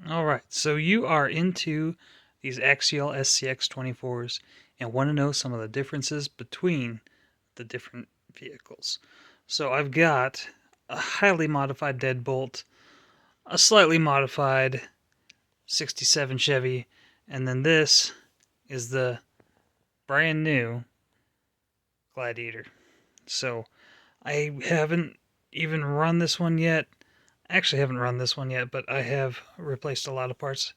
Alright, so you are into these Axial SCX24s and want to know some of the differences between the different vehicles. So I've got a highly modified Deadbolt, a slightly modified 67 Chevy, and then this is the brand new Gladiator. So I haven't even run this one yet. I actually haven't run this one yet, but I have replaced a lot of parts.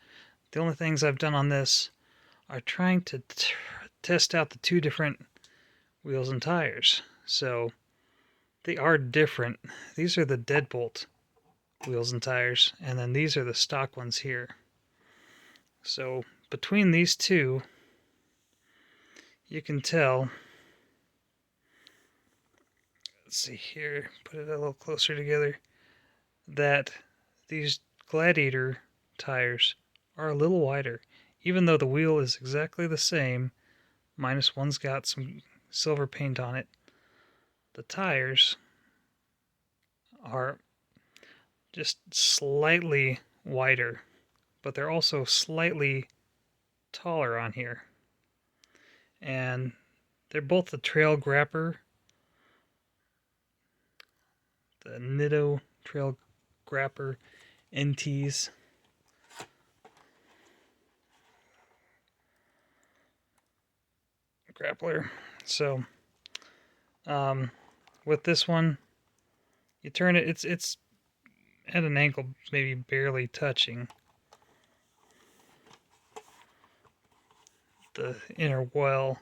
The only things I've done on this are trying to test out the two different wheels and tires. So they are different. These are the Deadbolt wheels and tires, and then these are the stock ones here. So between these two, you can tell. Let's see here, put it a little closer together, that these Gladiator tires are a little wider. Even though the wheel is exactly the same, minus one's got some silver paint on it, the tires are just slightly wider, but they're also slightly taller on here. And they're both the Trail Grapper, the Nitto Trail Grapper NTs. Grappler. So, with this one, you turn it, it's at an angle, maybe barely touching the inner well.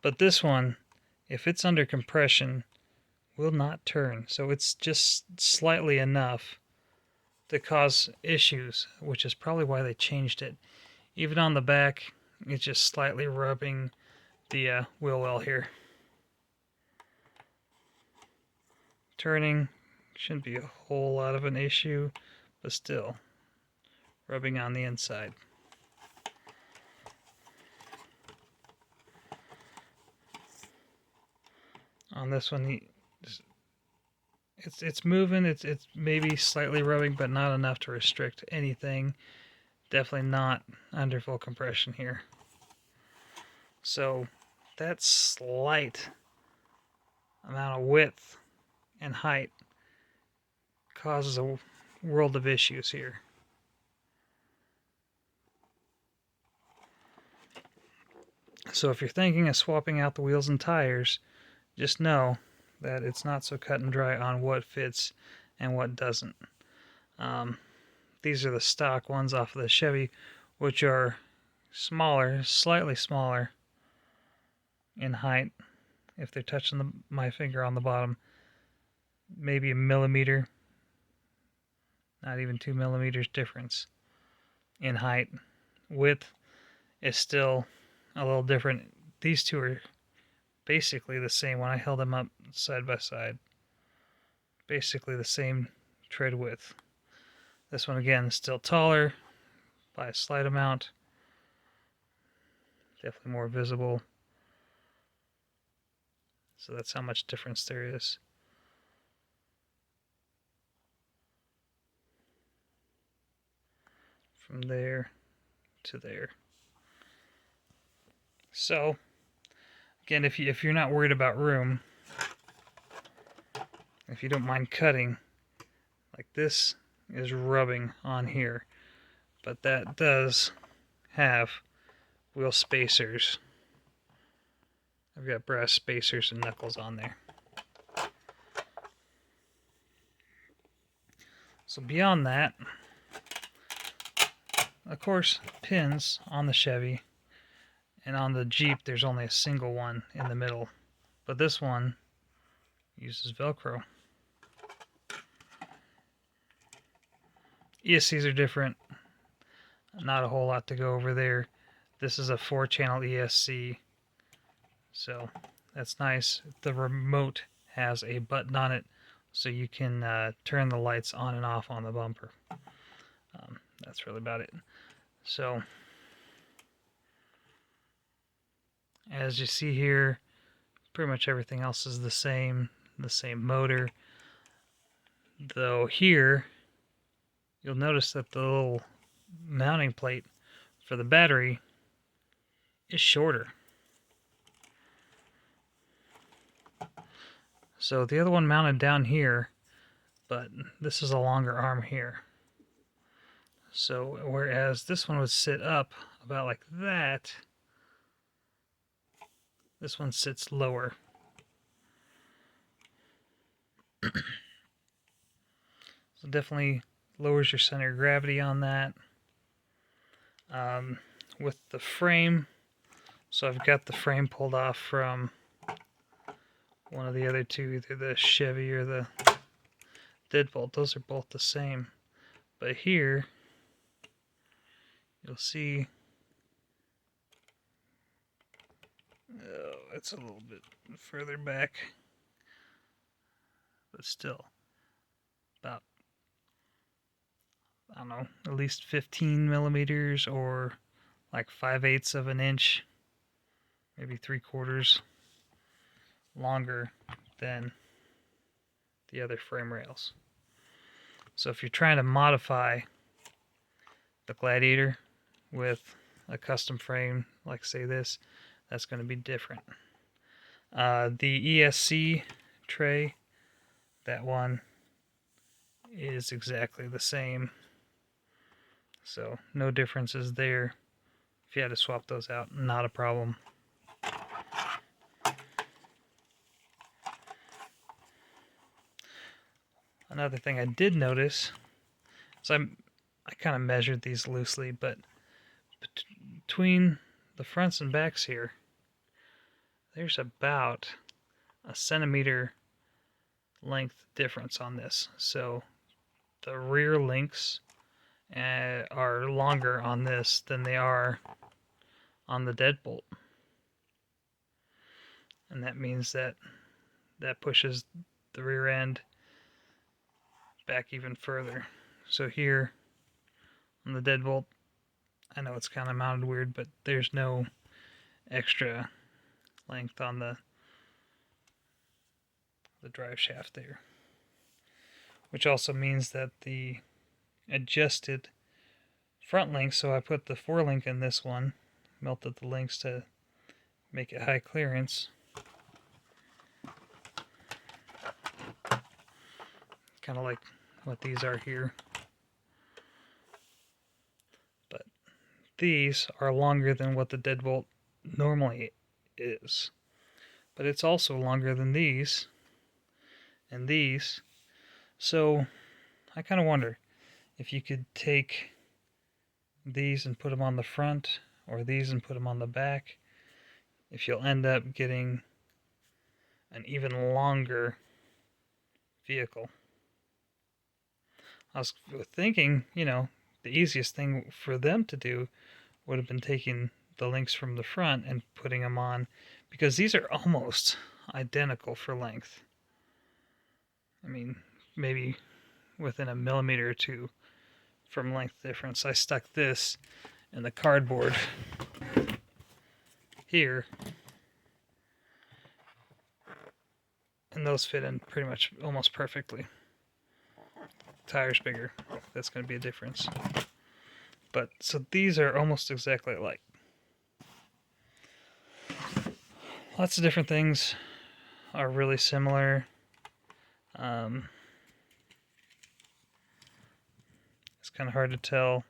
But this one, if it's under compression, will not turn. So it's just slightly enough to cause issues, which is probably why they changed it. Even on the back, it's just slightly rubbing the wheel well here. Turning shouldn't be a whole lot of an issue, but still, rubbing on the inside. On this one, it's moving. It's maybe slightly rubbing, but not enough to restrict anything. Definitely not under full compression here. So that slight amount of width and height causes a world of issues here. So if you're thinking of swapping out the wheels and tires, just know that it's not so cut and dry on what fits and what doesn't. These are the stock ones off of the Chevy, which are smaller, slightly smaller in height. If they're touching my finger on the bottom, maybe a millimeter, not even 2 millimeters difference in height. Width is still a little different. These two are basically the same when I held them up side by side. Basically the same tread width. This one again is still taller by a slight amount. Definitely more visible. So that's how much difference there is. From there to there. So again, if you're not worried about room, if you don't mind cutting, like this is rubbing on here, but that does have wheel spacers. I've got brass spacers and knuckles on there. So beyond that, of course, pins on the Chevy, and on the Jeep there's only a single one in the middle, but this one uses Velcro. ESCs are different. Not a whole lot to go over there. This is a 4-channel ESC, so that's nice. The remote has a button on it, so you can turn the lights on and off on the bumper. That's really about it. So, as you see here, pretty much everything else is the same motor. Though here, you'll notice that the little mounting plate for the battery is shorter. So the other one mounted down here, but this is a longer arm here. So whereas this one would sit up about like that, this one sits lower. So definitely lowers your center of gravity on that. With the frame, so I've got the frame pulled off from one of the other two, either the Chevy or the Deadbolt. Those are both the same. But here, you'll see, oh, it's a little bit further back, but still about, I don't know, at least 15 millimeters or like 5/8 of an inch, maybe 3/4 longer than the other frame rails. So if you're trying to modify the Gladiator with a custom frame, like say this, that's going to be different. The ESC tray, that one is exactly the same. So no differences there. If you had to swap those out, not a problem. Another thing I did notice is I kind of measured these loosely, but between the fronts and backs here, there's about a centimeter length difference on this. So the rear links are longer on this than they are on the Deadbolt. And that means that pushes the rear end back even further. So here on the Deadbolt, I know it's kind of mounted weird, but there's no extra length on the drive shaft there. Which also means that the adjusted front links, so I put the 4-link in this one, melted the links to make it high clearance. Kind of like what these are here. But these are longer than what the Deadbolt normally is. But it's also longer than these and these. So I kind of wonder if you could take these and put them on the front, or these and put them on the back, if you'll end up getting an even longer vehicle. I was thinking, the easiest thing for them to do would have been taking the links from the front and putting them on, because these are almost identical for length. I mean, maybe within a millimeter or two from length difference. I stuck this in the cardboard here, and those fit in pretty much almost perfectly. Tire's bigger, that's going to be a difference. But so these are almost exactly alike. Lots of different things are really similar. It's kind of hard to tell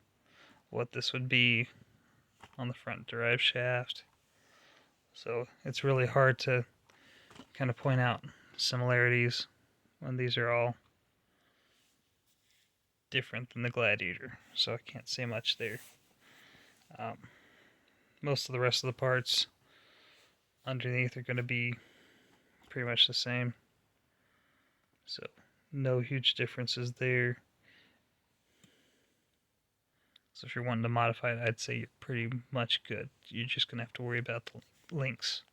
what this would be on the front drive shaft. So it's really hard to kind of point out similarities when these are all different than the Gladiator. So I can't say much there. Most of the rest of the parts underneath are going to be pretty much the same. So no huge differences there. So if you're wanting to modify it, I'd say you're pretty much good. You're just going to have to worry about the links.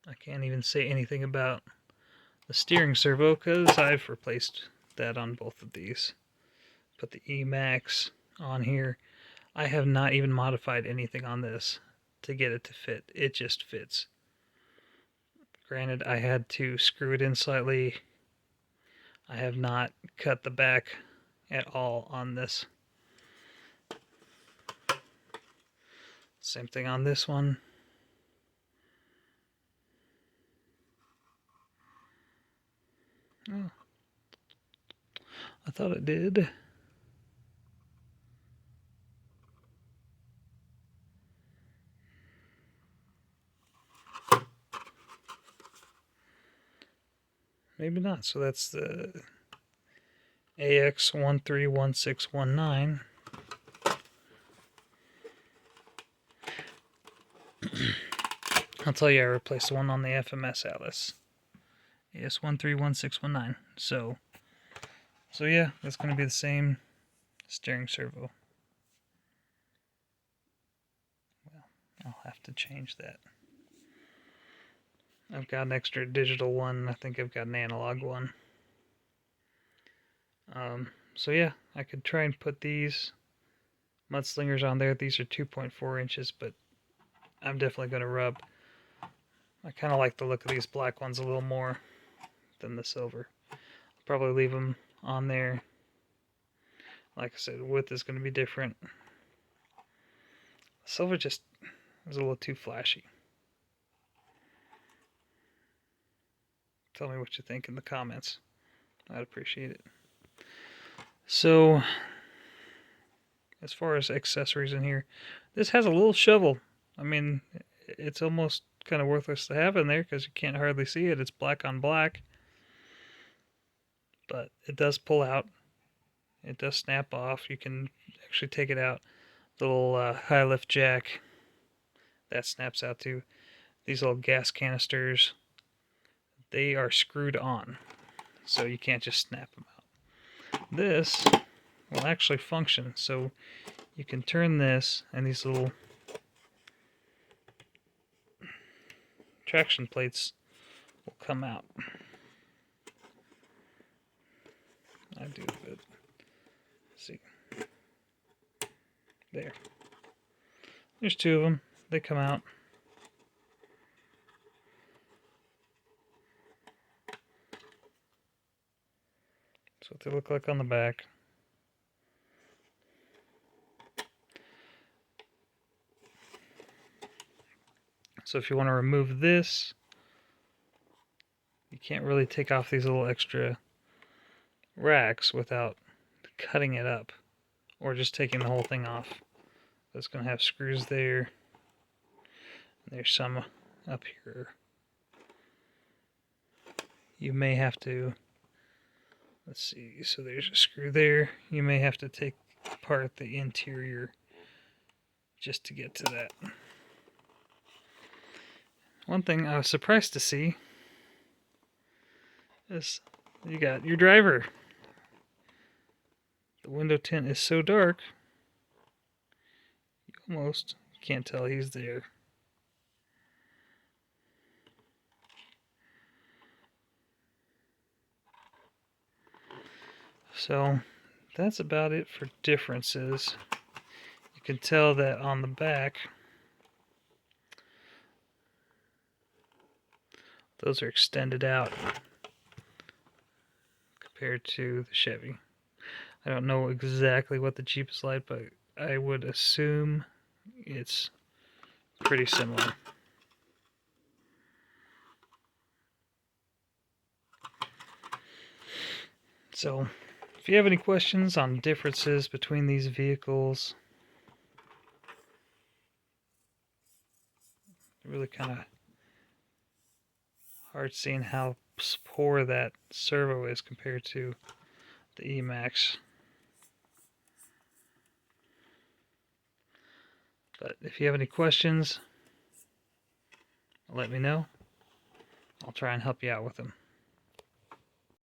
I can't even say anything about the steering servo because I've replaced that on both of these. Put the E-Max on here. I have not even modified anything on this to get it to fit. It just fits Granted, I had to screw it in slightly. I have not cut the back at all on this. Same thing on this one. Oh, I thought it did. Maybe not. So that's the AX131619. I'll tell you, I replaced the one on the FMS Atlas. AS131619. So yeah, that's going to be the same steering servo. Well, I'll have to change that. I've got an extra digital one. I think I've got an analog one. So yeah, I could try and put these mudslingers on there. These are 2.4 inches, but I'm definitely going to rub. I kind of like the look of these black ones a little more than the silver. I'll probably leave them on there. Like I said, width is going to be different. Silver just is a little too flashy. Tell me what you think in the comments. I'd appreciate it. So, as far as accessories in here, this has a little shovel. I mean, it's almost kind of worthless to have in there because you can't hardly see it. It's black on black. But it does pull out. It does snap off. You can actually take it out. The little high lift jack, that snaps out too. These little gas canisters, they are screwed on. So you can't just snap them out. This will actually function. So you can turn this, and these little traction plates will come out. I do, but see. There. There's two of them. They come out. That's what they look like on the back. So if you want to remove this, you can't really take off these little extra racks without cutting it up or just taking the whole thing off. It's going to have screws there. And there's some up here. You may have to, let's see, so there's a screw there. You may have to take apart the interior just to get to that. One thing I was surprised to see is you got your driver. The window tint is so dark, you almost can't tell he's there. So that's about it for differences. You can tell that on the back, those are extended out compared to the Chevy. I don't know exactly what the Jeep is like, but I would assume it's pretty similar. So, if you have any questions on differences between these vehicles, really kind of hard seeing how poor that servo is compared to the E-Max. But if you have any questions, let me know. I'll try and help you out with them.